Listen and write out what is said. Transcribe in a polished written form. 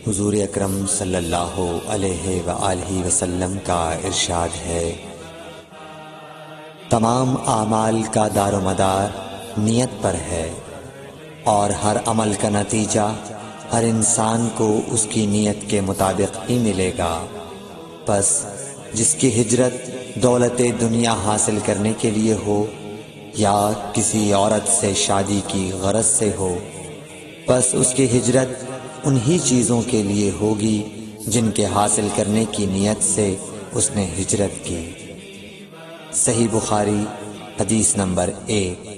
حضور اکرم صلی اللہ علیہ وآلہ وسلم کا ارشاد ہے، تمام اعمال کا دار و مدار نیت پر ہے، اور ہر عمل کا نتیجہ ہر انسان کو اس کی نیت کے مطابق ہی ملے گا۔ پس جس کی ہجرت دولت دنیا حاصل کرنے کے لیے ہو یا کسی عورت سے شادی کی غرض سے ہو، پس اس کی ہجرت انہی چیزوں کے لیے ہوگی جن کے حاصل کرنے کی نیت سے اس نے ہجرت کی۔ صحیح بخاری حدیث نمبر 1۔